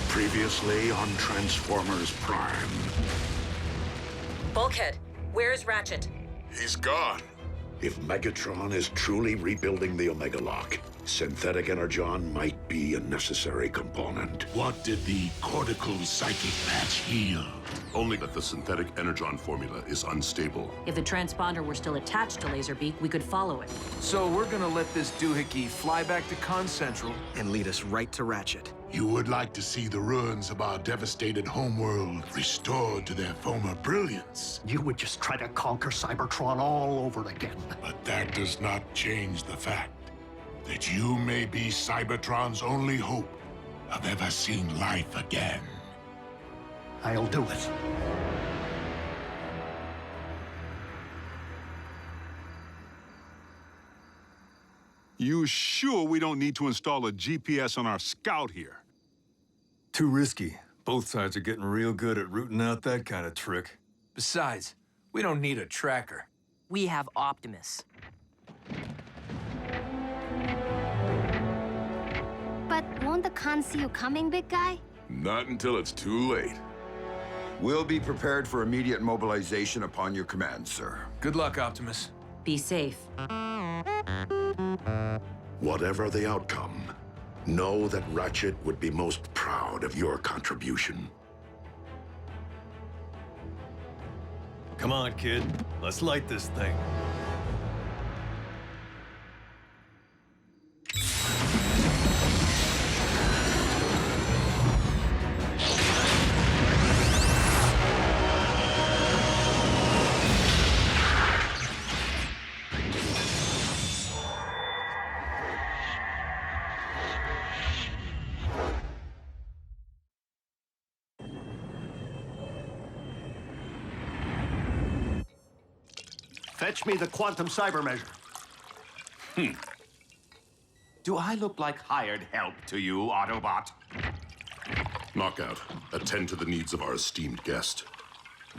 Previously on Transformers Prime. Bulkhead, where's Ratchet? He's gone. If Megatron is truly rebuilding the Omega Lock, synthetic energon might be a necessary component. What did the cortical psychic patch heal? Only that the synthetic energon formula is unstable. If the transponder were still attached to Laserbeak, we could follow it. So we're gonna let this doohickey fly back to Con Central and lead us right to Ratchet. You would like to see the ruins of our devastated homeworld restored to their former brilliance. You would just try to conquer Cybertron all over again. But that does not change the fact that you may be Cybertron's only hope of ever seeing life again. I'll do it. You sure we don't need to install a GPS on our scout here? Too risky. Both sides are getting real good at rooting out that kind of trick. Besides, we don't need a tracker. We have Optimus. But won't the con see you coming, big guy? Not until it's too late. We'll be prepared for immediate mobilization upon your command, sir. Good luck, Optimus. Be safe. Whatever the outcome, know that Ratchet would be most proud of your contribution. Come on, kid. Let's light this thing. Fetch me the quantum cyber measure. Do I look like hired help to you, Autobot? Knockout, attend to the needs of our esteemed guest.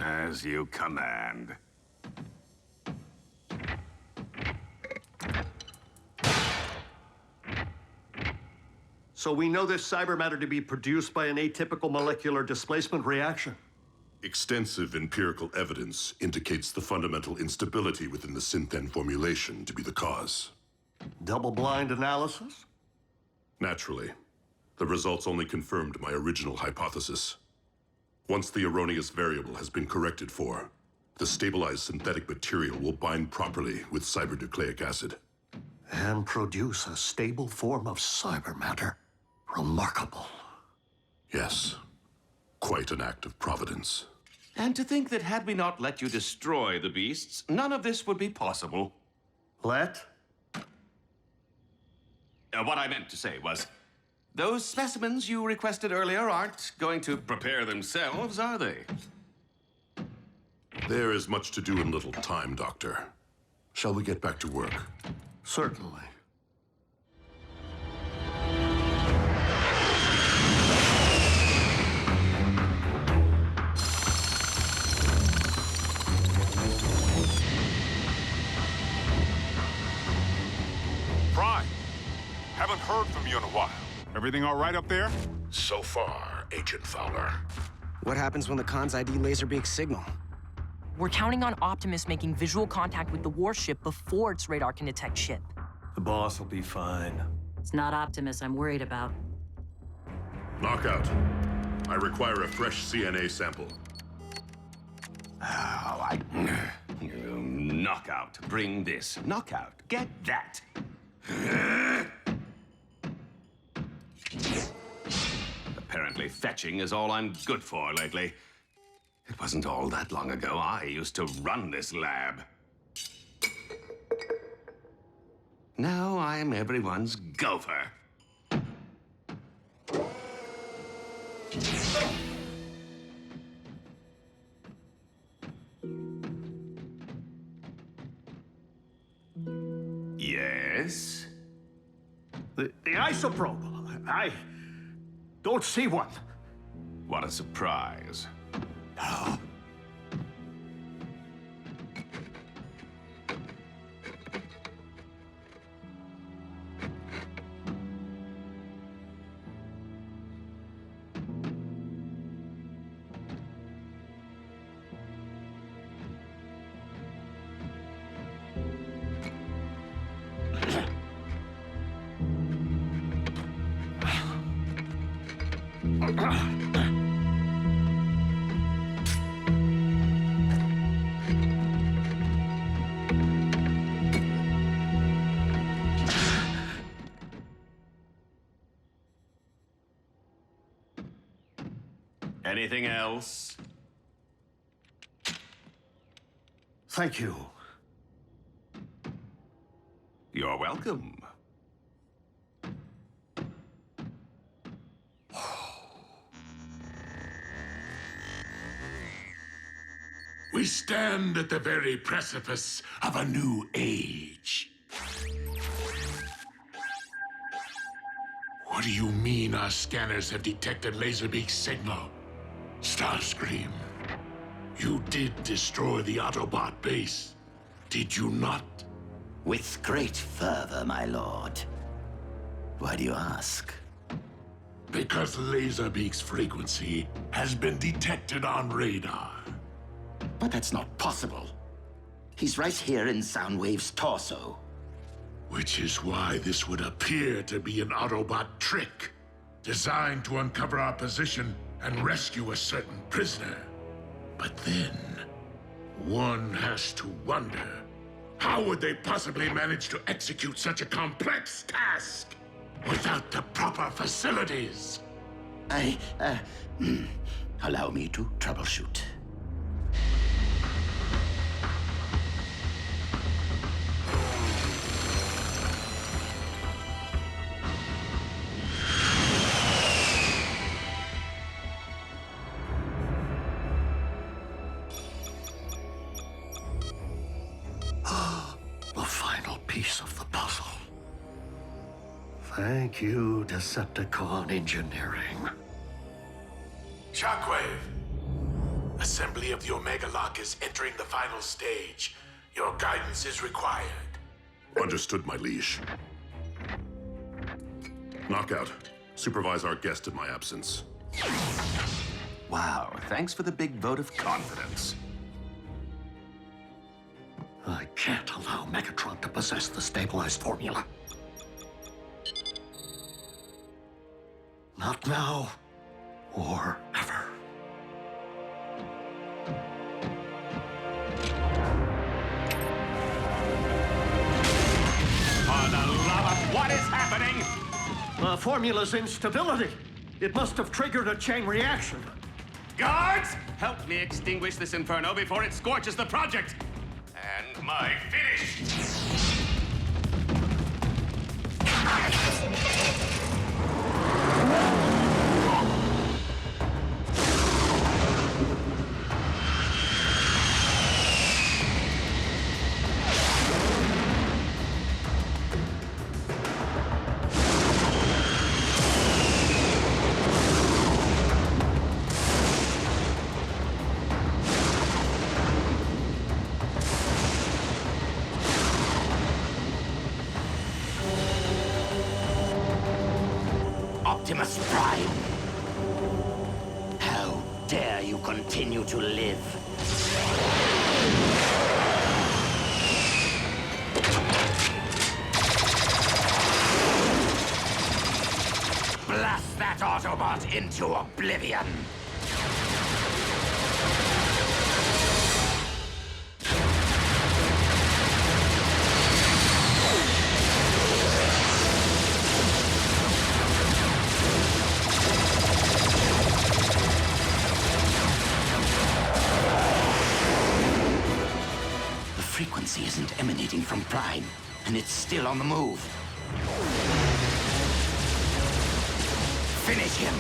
As you command. So we know this cyber matter to be produced by an atypical molecular displacement reaction. Extensive empirical evidence indicates the fundamental instability within the Synthen formulation to be the cause. Double-blind analysis? Naturally. The results only confirmed my original hypothesis. Once the erroneous variable has been corrected for, the stabilized synthetic material will bind properly with cybernucleic acid. And produce a stable form of cyber matter. Remarkable. Yes. Quite an act of providence. And to think that had we not let you destroy the beasts, none of this would be possible. Let? What I meant to say was, those specimens you requested earlier aren't going to prepare themselves, are they? There is much to do in little time, Doctor. Shall we get back to work? Certainly. Prime, haven't heard from you in a while. Everything all right up there? So far, Agent Fowler. What happens when the Con's ID Laserbeak's signal? We're counting on Optimus making visual contact with the warship before its radar can detect ship. The boss will be fine. It's not Optimus I'm worried about. Knockout. I require a fresh CNA sample. Knockout, bring this. Knockout, get that. Apparently fetching is all I'm good for lately. It wasn't all that long ago I used to run this lab. Now I'm everyone's gopher. Yes? The isoprobe. I don't see one. What a surprise. Anything else? Thank you. You're welcome. We stand at the very precipice of a new age. What do you mean our scanners have detected Laserbeak's signal? Starscream, you did destroy the Autobot base, did you not? With great fervor, my lord. Why do you ask? Because Laserbeak's frequency has been detected on radar. But that's not possible. He's right here in Soundwave's torso. Which is why this would appear to be an Autobot trick, designed to uncover our position and rescue a certain prisoner. But then, one has to wonder, how would they possibly manage to execute such a complex task without the proper facilities? Allow me to troubleshoot. The final piece of the puzzle. Thank you, Decepticon engineering. Shockwave! Assembly of the Omega Lock is entering the final stage. Your guidance is required. Understood, my liege. Knockout, supervise our guest in my absence. Wow, thanks for the big vote of confidence. I can't allow Megatron to possess the stabilized formula. Not now, or ever. For the love of what is happening? The formula's instability. It must have triggered a chain reaction. Guards, help me extinguish this inferno before it scorches the project. And my finish. Optimus Prime! How dare you continue to live? Blast that Autobot into oblivion! The frequency isn't emanating from Prime, and it's still on the move. Finish him!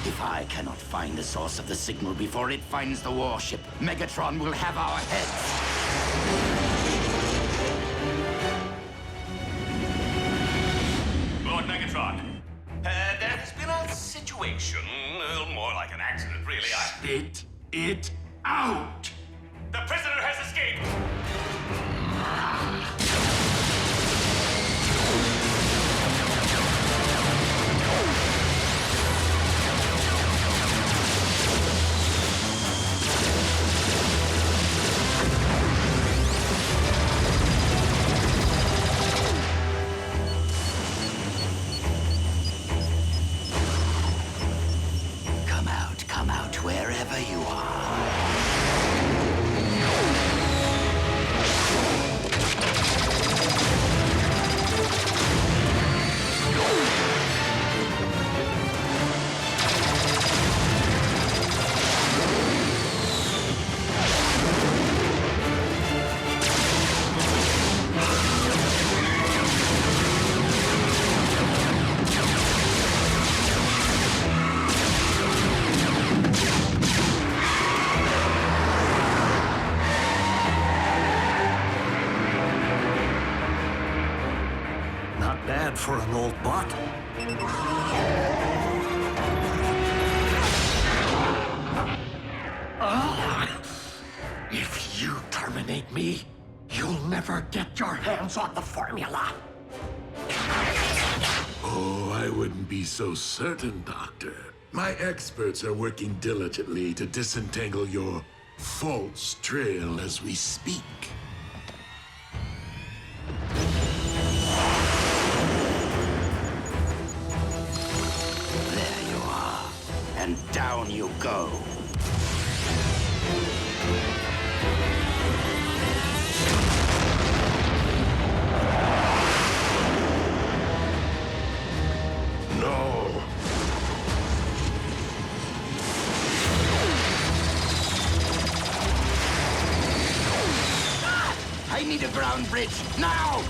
If I cannot find the source of the signal before it finds the warship, Megatron will have our heads. Lord Megatron, there has been a situation, more like an accident, really. Spit it out! The prisoner has escaped! for an old bot? If you terminate me, you'll never get your hands on the formula. Oh, I wouldn't be so certain, Doctor. My experts are working diligently to disentangle your false trail as we speak. There you are. And down you go. No. I need a ground bridge, now!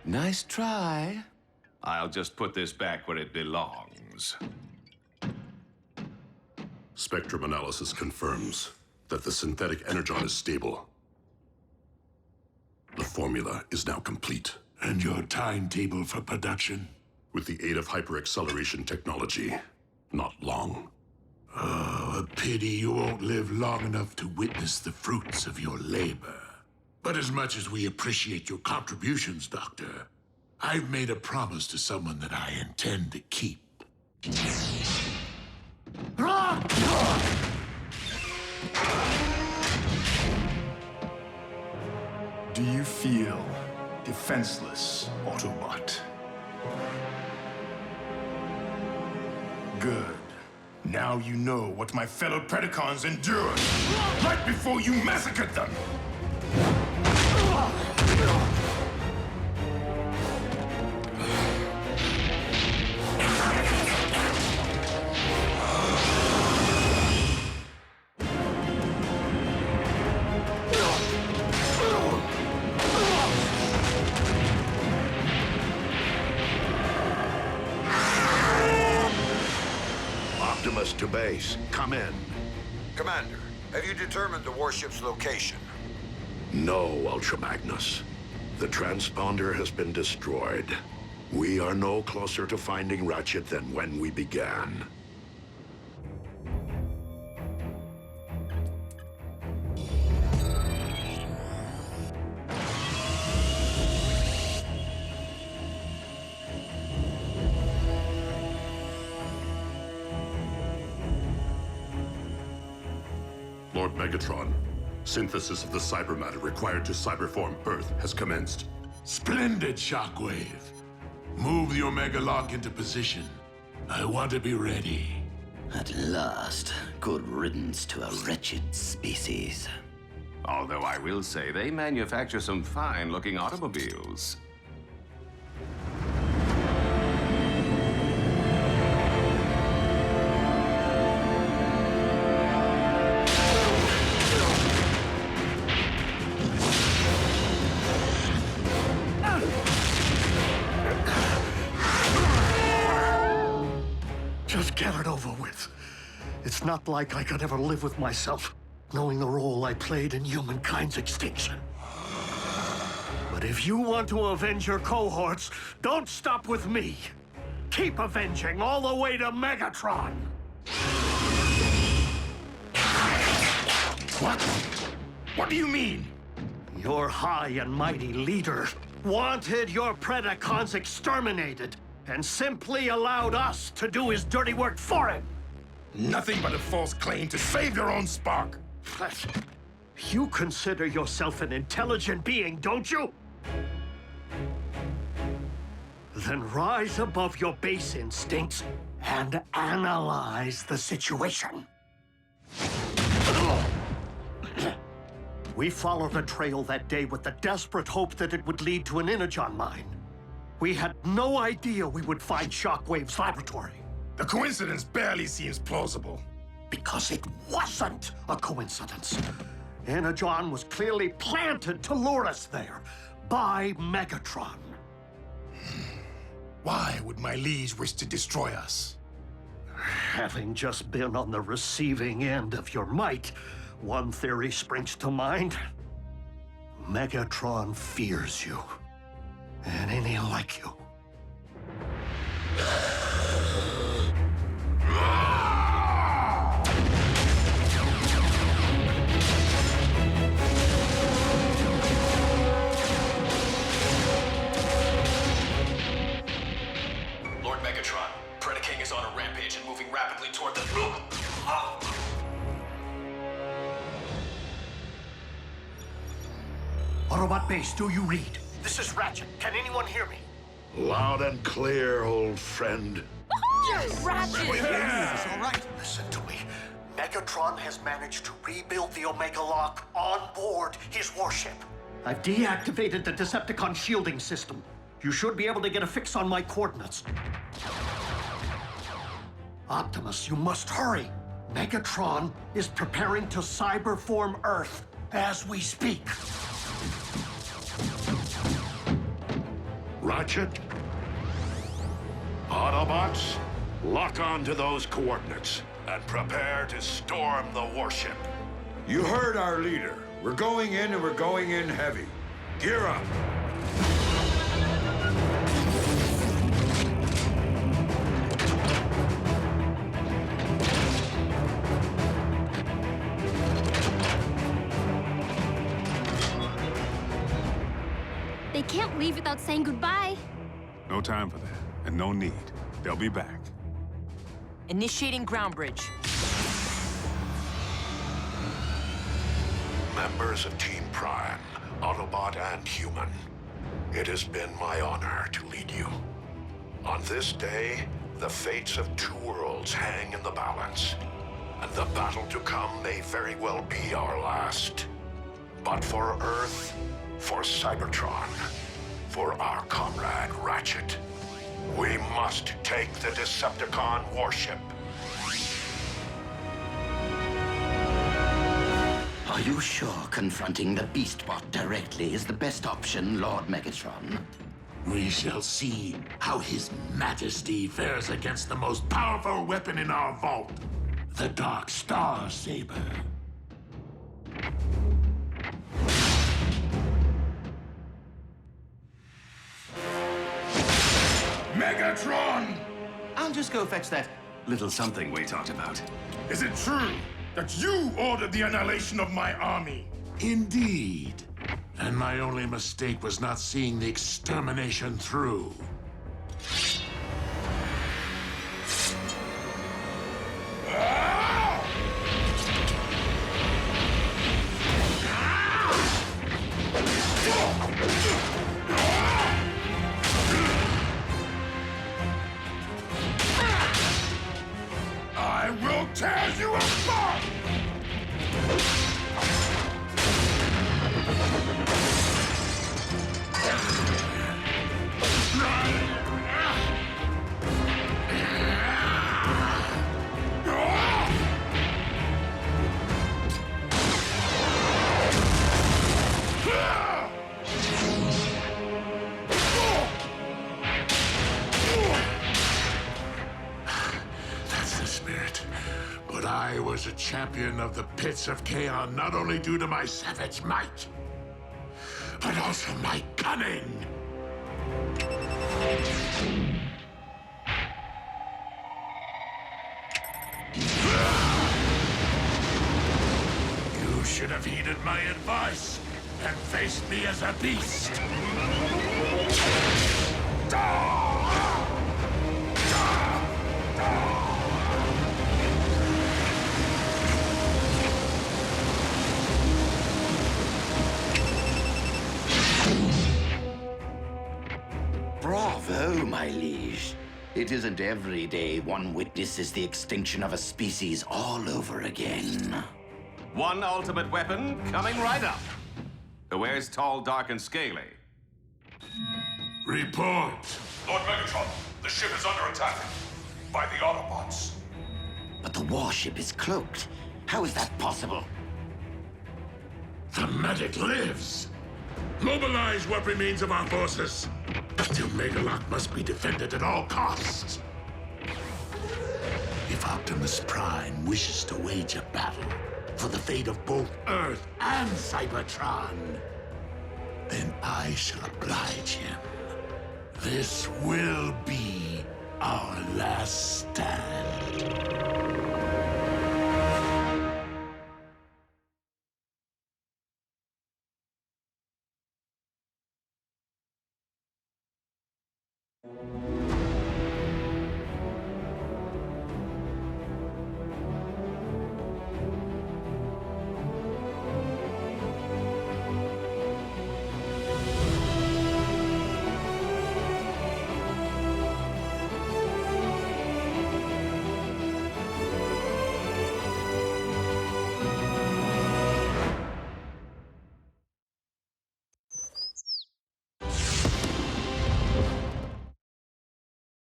Nice try. I'll just put this back where it belongs. Spectrum analysis confirms that the synthetic energon is stable. The formula is now complete. And your timetable for production? With the aid of hyper-acceleration technology, not long. Oh, a pity you won't live long enough to witness the fruits of your labor. But as much as we appreciate your contributions, Doctor, I've made a promise to someone that I intend to keep. Do you feel defenseless, Autobot? Good. Now you know what my fellow Predacons endured right before you massacred them! Optimus to base. Come in. Commander, have you determined the warship's location? No, Ultra Magnus. The transponder has been destroyed. We are no closer to finding Ratchet than when we began. Lord Megatron, synthesis of the cyber matter required to cyberform Earth has commenced. Splendid, Shockwave. Move the Omega Lock into position. I want to be ready. At last, good riddance to a wretched species. Although I will say they manufacture some fine-looking automobiles. Just get it over with. It's not like I could ever live with myself, knowing the role I played in humankind's extinction. But if you want to avenge your cohorts, don't stop with me. Keep avenging all the way to Megatron. What? What do you mean? Your high and mighty leader wanted your Predacons exterminated and simply allowed us to do his dirty work for him. Nothing but a false claim to save your own spark. You consider yourself an intelligent being, don't you? Then rise above your base instincts and analyze the situation. We followed the trail that day with the desperate hope that it would lead to an Energon mine. We had no idea we would find Shockwave's laboratory. The coincidence barely seems plausible. Because it wasn't a coincidence. Energon was clearly planted to lure us there. by Megatron. Why would my liege wish to destroy us? Having just been on the receiving end of your might, one theory springs to mind. Megatron fears you, and any like you. Lord Megatron, Predaking is on a rampage and moving rapidly toward the... Autobot base, do you read? This is Ratchet. Can anyone hear me? Loud and clear, old friend. Yes, Ratchet! Yes, all right. Listen to me. Megatron has managed to rebuild the Omega Lock on board his warship. I've deactivated the Decepticon shielding system. You should be able to get a fix on my coordinates. Optimus, you must hurry. Megatron is preparing to cyberform Earth as we speak. Ratchet? Autobots, lock on to those coordinates and prepare to storm the warship. You heard our leader. We're going in, and we're going in heavy. Gear up. They can't leave without saying goodbye. No time for that, and no need. They'll be back. Initiating ground bridge. Members of Team Prime, Autobot and Human, it has been my honor to lead you. On this day, the fates of two worlds hang in the balance, and the battle to come may very well be our last. But for Earth, for Cybertron, for our comrade Ratchet, we must take the Decepticon warship. Are you sure confronting the Beastbot directly is the best option, Lord Megatron? We shall see how His Majesty fares against the most powerful weapon in our vault, the Dark Star Saber. Megatron! I'll just go fetch that little something we talked about. Is it true that you ordered the annihilation of my army? Indeed. And my only mistake was not seeing the extermination through. I will tear you apart! That's the spirit. But I was a champion of the pits of Chaos not only due to my savage might, but also my cunning. You should have heeded my advice and faced me as a beast. Bravo, my liege. It isn't every day one witnesses the extinction of a species all over again. One ultimate weapon coming right up. Who wears tall, dark, and scaly? Report. Lord Megatron, the ship is under attack by the Autobots. But the warship is cloaked. How is that possible? The medic lives. Mobilize what remains of our forces. Still, Megalock must be defended at all costs. If Optimus Prime wishes to wage a battle for the fate of both Earth and Cybertron, then I shall oblige him. This will be our last stand.